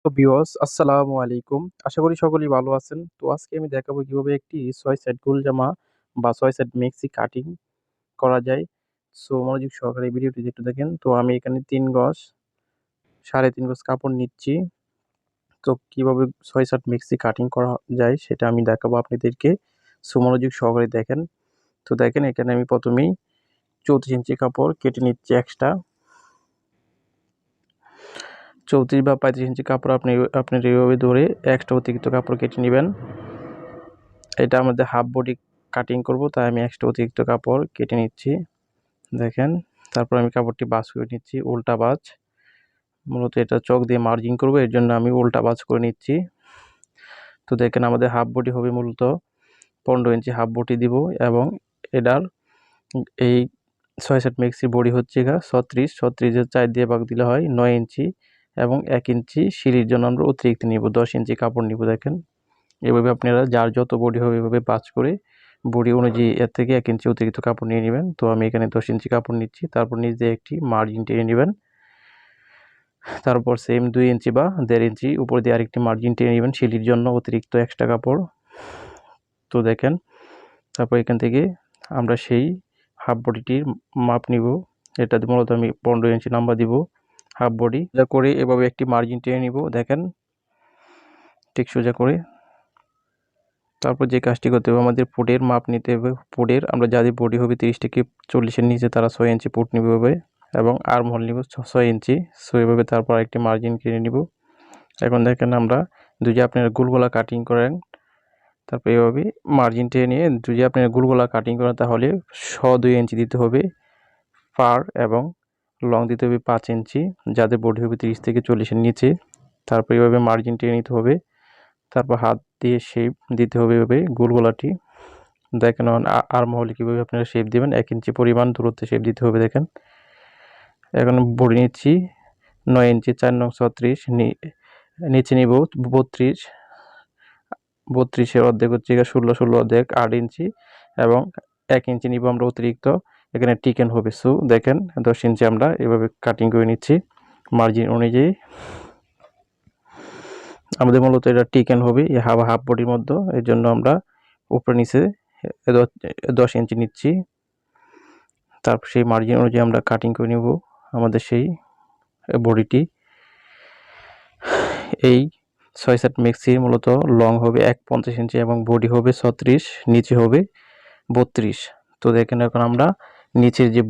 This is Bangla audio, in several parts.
তো ভিউয়ার্স আসসালামু আলাইকুম। আশা করি সকলেই ভালো আছেন। তো আজকে আমি দেখাবো কিভাবে একটি ৬ সাইড গোল জামা বা ৬ সাইড মেক্সি কাটিং করা যায়। সো মনোযোগ সহকারে এই ভিডিওটি একটু দেখেন। তো আমি এখানে ৩ গজ ৩.৫ গজ কাপড় নিচ্ছি। তো কিভাবে ৬ সাইড মেক্সি কাটিং করা যায় সেটা আমি দেখাবো আপনাদেরকে। সো মনোযোগ সহকারে দেখেন। তো দেখেন এখানে আমি ১ম এই ৩৪ ইঞ্চি কাপড় কেটে নিচ্ছি এক্সট্রা। ৩৪ বা ৩৫ ইঞ্চি কাপড় আপনার এইভাবে ধরে এক্সট্রা অতিরিক্ত কাপড় কেটে নিবেন। এটা আমাদের হাফ বডি কাটিং করব, তাই আমি এক্সট্রা অতিরিক্ত কাপড় কেটে নিচ্ছি। দেখেন, তারপর আমি কাপড়টি ভাঁজ করে নিচ্ছি উল্টা ভাঁজ। মূলত এটা চক দিয়ে মার্জিং করব, এর জন্য আমি উল্টা ভাঁজ করে নিচ্ছি। তো দেখেন আমাদের হাফ বডি হবে মূলত ১৫ ইঞ্চি হাফ বডি দিব, এবং এটার এই ৬ সেট মেক্সির বডি হচ্ছে ৩৬ এর ৪ দিয়ে ভাগ দিলে হয় ৯ ইঞ্চি, এবং ১ ইঞ্চি সিঁড়ির জন্য আমরা অতিরিক্ত নিব, ১০ ইঞ্চি কাপড় নিব। দেখেন এভাবে আপনারা যার যত বডি হবে এভাবে ভাঁজ করে বডি অনুযায়ী এর থেকে ১ ইঞ্চি অতিরিক্ত কাপড় নিয়ে নেবেন। তো আমি এখানে ১০ ইঞ্চি কাপড় নিচ্ছি। তারপর নিচ দিয়ে একটি মার্জিন টেনে নেবেন। তারপর সেম ২ ইঞ্চি বা ১.৫ ইঞ্চি উপর দিয়ে আরেকটি মার্জিন টেনে নেবেন সিলির জন্য অতিরিক্ত এক্সট্রা কাপড়। তো দেখেন, তারপর এখান থেকে আমরা সেই হাফ বডিটির মাপ নিব। এটাতে মূলত আমি ১৫ ইঞ্চি নাম্বার দিব হাফ বডি। যা করে এভাবে একটি মার্জিন টেনে নিব, দেখেন ঠিক সোজা করে। তারপর যে কাজটি করতে হবে, আমাদের পুটের মাপ নিতে হবে। পুটের আমরা যাদের বডি হবে ৩০ থেকে ৪০-এর নিচে তারা ৬ ইঞ্চি পুট নিবে হবে, এবং আর্ম হোল নিব ৬ ইঞ্চি। সো এভাবে তারপর একটি মার্জিন কিনে নিব। এখন দেখেন আমরা যদি আপনারা গোলগলা কাটিং করেন, তারপর এভাবে মার্জিন টেনে নিয়ে যদি আপনারা গোলগলা কাটিং করেন তাহলে ২ ইঞ্চি দিতে হবে পার, এবং লং দিতে হবে ৫ ইঞ্চি যাদের বডি হবে ৩০ থেকে ৪০-এর নিচে। তারপর এভাবে মার্জিন টেনে নিতে হবে। তারপর হাত দিয়ে শেপ দিতে হবে এভাবে গোলগলাটি। দেখেন আর্ম হোলে কীভাবে আপনারা শেপ দেবেন, ১ ইঞ্চি পরিমাণ দূরত্বে শেপ দিতে হবে। দেখেন এখন বডি নিচ্ছি ৯ ইঞ্চি ৪ নং ৩৬, নিচে নিব ৩২, ৩২-এর অর্ধেক হচ্ছে ১৬ অর্ধেক ৮ ইঞ্চি, এবং ১ ইঞ্চি নিব আমরা অতিরিক্ত, এখানে টিকেন হবে। সো দেখেন ১০ ইঞ্চি আমরা এভাবে কাটিং করে নিচ্ছি মার্জিন অনুযায়ী। আমাদের মূলত এটা টিকেন হবে এই হাফ বডির মধ্যে, এর জন্য আমরা উপরে নিচে ১০ ইঞ্চি নিচ্ছি। তারপর সেই মার্জিন অনুযায়ী আমরা কাটিং করে নেব আমাদের সেই বডিটি। এই ৬ সেট মেক্সির মূলত লং হবে ১.৫ ইঞ্চি এবং বডি হবে ৩৬, নিচে হবে ৩২। তো দেখেন এখন আমরা নিচের যে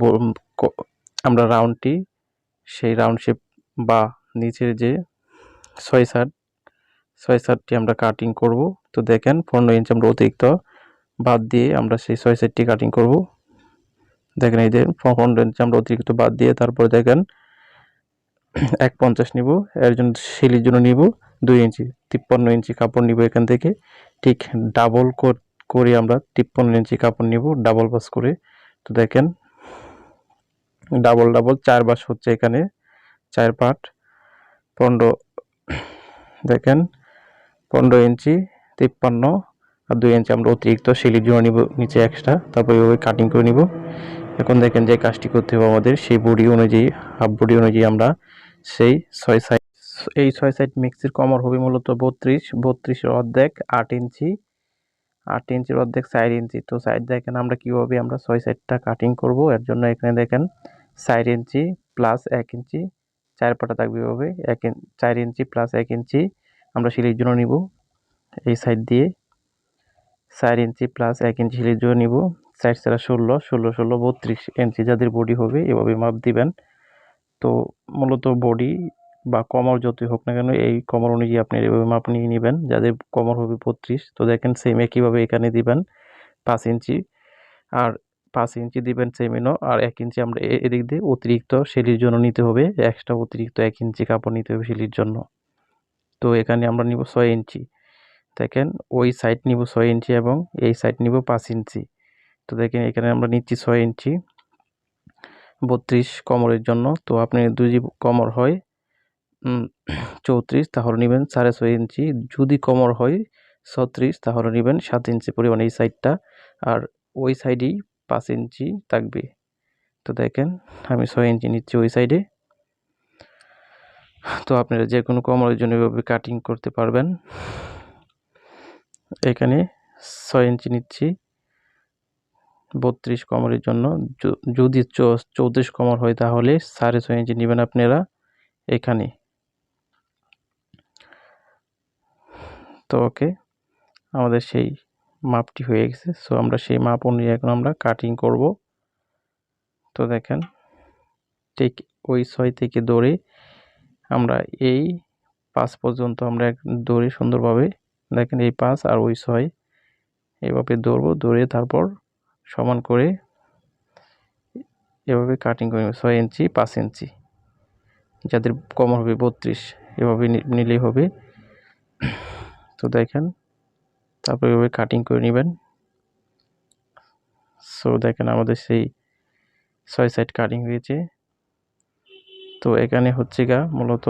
আমরা রাউন্ডটি, সেই রাউন্ড শেপ বা নিচের যে ৬ সাইডটি আমরা কাটিং করব। তো দেখেন ১৫ ইঞ্চি আমরা অতিরিক্ত বাদ দিয়ে আমরা সেই ৬ সাইডটি কাটিং করব। দেখেন এই যে ১৫ ইঞ্চি আমরা অতিরিক্ত বাদ দিয়ে তারপর দেখেন ১.৫ নিব, এর জন্য সিলির জন্য নিব ২ ইঞ্চি, ৫৩ ইঞ্চি কাপড় নিব এখান থেকে। ঠিক ডাবল করে আমরা ৫৩ ইঞ্চি কাপড় নিব ডাবল ভাঁজ করে। তো দেখেন ডাবল ৪ ভাঁজ হচ্ছে এখানে, ৪ পার্ট ১৫। দেখেন ১৫ ইঞ্চি ৫৩ আর ২ ইঞ্চি আমরা অতিরিক্ত সিলির জন্য নিব নিচে এক্সট্রা। তারপর এইভাবে কাটিং করে নিব। এখন দেখেন যে কাজটি করতে হবে আমাদের সেই বডি অনুযায়ী, হাফ বডি অনুযায়ী আমরা সেই ৬ সাইড, এই ৬ সাইড মিক্সির কমর হবে মূলত ৩২, ৩২-এর অর্ধেক ৮ ইঞ্চি, ৮ ইঞ্চির অর্ধেক ৪ ইঞ্চি। তো সাইড দেখেন আমরা কীভাবে আমরা ৬ সাইডটা কাটিং করব, এর জন্য এখানে দেখেন ৪ ইঞ্চি প্লাস ১ ইঞ্চি ৪ পাটা থাকবে এভাবে ৪ ইঞ্চি প্লাস ১ ইঞ্চি আমরা সিলির জন্য নিব এই সাইড দিয়ে। ৪ ইঞ্চি প্লাস ১ ইঞ্চি সিলির জন্য নিব। ৪ ছাড়া ১৬, ১৬, ১৬, ৩২ ইঞ্চি যাদের বডি হবে এভাবে মাপ দিবেন। তো মূলত বডি বা কোমর যতই হোক না কেন এই কোমর অনুযায়ী আপনি এভাবে মাপ নিয়ে নেবেন যাদের কোমর হবে ৩২। তো দেখেন সেম একইভাবে এখানে দিবেন ৫ ইঞ্চি, আর ৫ ইঞ্চি দিবেন সেমিনও, আর ১ ইঞ্চি আমরা এদিক দিয়ে অতিরিক্ত সেলির জন্য নিতে হবে, এক্সট্রা অতিরিক্ত ১ ইঞ্চি কাপড় নিতে হবে সেলির জন্য। তো এখানে আমরা নিব ৬ ইঞ্চি। দেখেন ওই সাইড নিব ৬ ইঞ্চি এবং এই সাইড নিব ৫ ইঞ্চি। তো দেখেন এখানে আমরা নিচ্ছি ৬ ইঞ্চি ৩২ কোমরের জন্য। তো আপনি যদি কোমর হয় ৩৪ তাহলে নেবেন ৬.৫ ইঞ্চি, যদি কোমর হয় ৩৬ তাহলে নেবেন ৭ ইঞ্চি পরিমাণ এই সাইডটা, আর ওই সাইডেই ৫ ইঞ্চি থাকবে। তো দেখেন আমি ৬ ইঞ্চি নিচ্ছি ওই সাইডে। তো আপনারা যে কোনো কোমরের জন্য এভাবে কাটিং করতে পারবেন। এখানে 6 ইঞ্চি নিচ্ছি 32 কোমরের জন্য। যদি 34 কোমর হয় তাহলে 6.5 ইঞ্চি নেবেন আপনারা এখানে। তো ওকে, আমাদের সেই মাপটি হয়ে গেছে। সো আমরা সেই মাপ অনুযায়ী এখন আমরা কাটিং করব। তো দেখেন ঠিক ওই 6 থেকে ধরে আমরা এই 5 পর্যন্ত আমরা ধরে সুন্দরভাবে দেখেন এই 5 আর ওই 6 এভাবে ধরবো, ধরে তারপর সমান করে এভাবে কাটিং করে 6 ইঞ্চি 5 ইঞ্চি, যাদের কোমর হবে 32 এভাবে নিলেই হবে। তো দেখেন তারপর এভাবে কাটিং করে নেবেন। সো দেখেন আমাদের সেই 6 সাইড কাটিং হয়েছে। তো এখানে হচ্ছে গা মূলত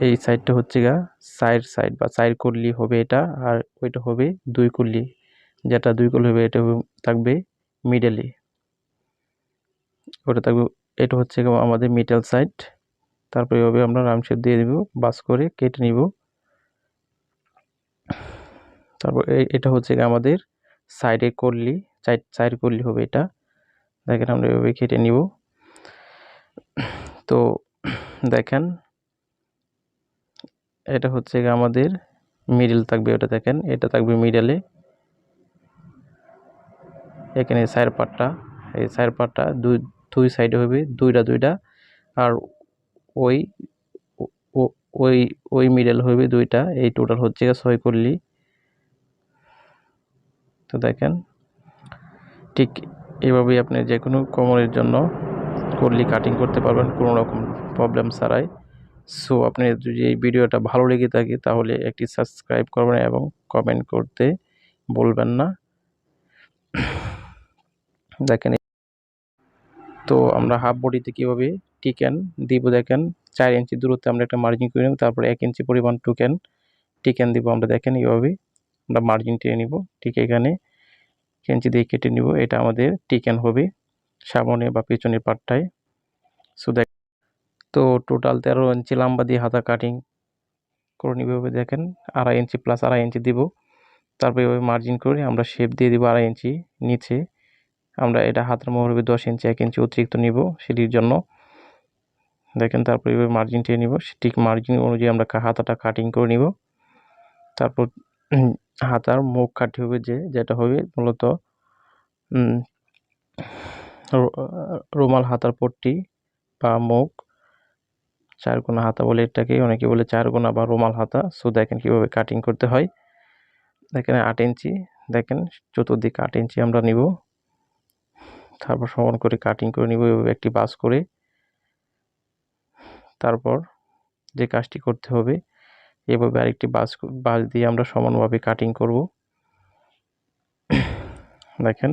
এই সাইডটা হচ্ছে গা সাইড বা 4 কলি হবে এটা, আর ওইটা হবে 2 কলি। যেটা 2 কলি হবে এটা থাকবে মিডলে, ওটা থাকবে। এটা হচ্ছে গা আমাদের মিডল সাইড। তারপর এভাবে আমরা রাউন্ড শেপ দিয়ে দিব, বাস করে কেটে নিব। তারপর এটা হচ্ছে গা আমাদের সাইডে কলি, 4 কলি হবে এটা। দেখেন আমরা এভাবে কেটে নিব। তো দেখেন এটা হচ্ছে গা আমাদের মিডল থাকবে, ওটা দেখেন এটা থাকবে মিডলে। এখানে সাইড পার্টটা, এই সাইড পার্টটা দুই সাইডে হবে দুইটা, আর ওই ওই ওই মিডল হবে 2টা। এই টোটাল হচ্ছে 6 কলি। তো দেখেন ঠিক এইভাবেই আপনি যে কোনো কোমরের জন্য কলি কাটিং করতে পারবেন কোনো রকম প্রবলেম ছাড়াই। সো আপনি যদি এই ভিডিওটা ভালো লেগে থাকে তাহলে একটি সাবস্ক্রাইব করবেন এবং কমেন্ট করতে বলবেন না। দেখেন তো আমরা হাফ বডিতে কীভাবে টিকেন দিব, দেখেন 4 ইঞ্চি দূরত্বে আমরা একটা মার্জিন করে নেব। তারপর 1 ইঞ্চি পরিমাণ টিকেন দিব আমরা। দেখেন এইভাবে আমরা মার্জিন টেনে নিব, ঠিক এখানে ইঞ্চি দিয়ে কেটে নিব। এটা আমাদের টিকেন হবে সামনে বা পিছনের পার্টটায়। সো তো টোটাল 13 ইঞ্চি লম্বা দিয়ে হাতা কাটিং করে নিব। দেখেন 2.5 ইঞ্চি প্লাস 2.5 ইঞ্চি দিব। তারপর এভাবে মার্জিন করে আমরা শেপ দিয়ে দিব 2.5 ইঞ্চি নিচে। আমরা এটা হাতের মোহর হবে 10 ইঞ্চি, 1 ইঞ্চি অতিরিক্ত নিব সেটির জন্য। দেখেন তারপর এভাবে মার্জিন টেনে নিব, ঠিক মার্জিন অনুযায়ী আমরা হাতাটা কাটিং করে নিব। তারপর হাতার মুখ কাটি হবে যেটা হবে মূলত রুমাল হাতার পট্টি বা মুখ, 4 কোনা হাতা বলে এটাকে, অনেকে বলে 4 কোনা বা রুমাল হাতা। সো দেখেন কিভাবে কাটিং করতে হয়। দেখেন 8 ইঞ্চি, দেখেন চতুর্দিকে 8 ইঞ্চি আমরা নিব। তারপর সমান করে কাটিং করে নিব এভাবে একটি বাস করে। তারপর যে কাজটি করতে হবে এভাবে আরেকটি বাস দিয়ে আমরা সমানভাবে কাটিং করব। দেখেন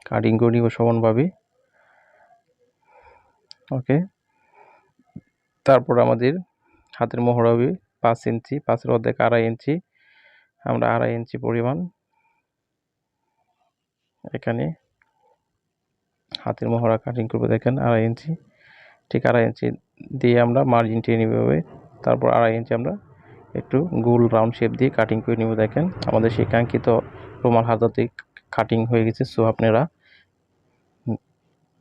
কাটিং করে নিব সমানভাবে। ওকে, তারপর আমাদের হাতের মোহর হবে 5 ইঞ্চি, 5-এর অর্ধেক 2.5 ইঞ্চি। আমরা 2.5 ইঞ্চি পরিমাণ এখানে হাতের মোহরা কাটিং করব। দেখেন 2.5 ইঞ্চি, ঠিক 2.5 ইঞ্চি দিয়ে আমরা মার্জিন টেনে নিব। তারপর 2.5 ইঞ্চি আমরা একটু গোল রাউন্ড শেপ দিয়ে কাটিং করে নিব। দেখেন আমাদের সেই কাঙ্ক্ষিত রুমাল হাতাতে কাটিং হয়ে গেছে। সো আপনারা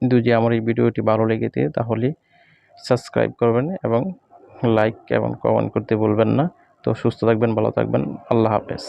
যদি আমার এই ভিডিওটি ভালো লেগে থাকে তাহলে সাবস্ক্রাইব করবেন এবং লাইক এবং কমেন্ট করতে ভুলবেন না। তো সুস্থ থাকবেন, ভালো থাকবেন, আল্লাহ হাফেজ।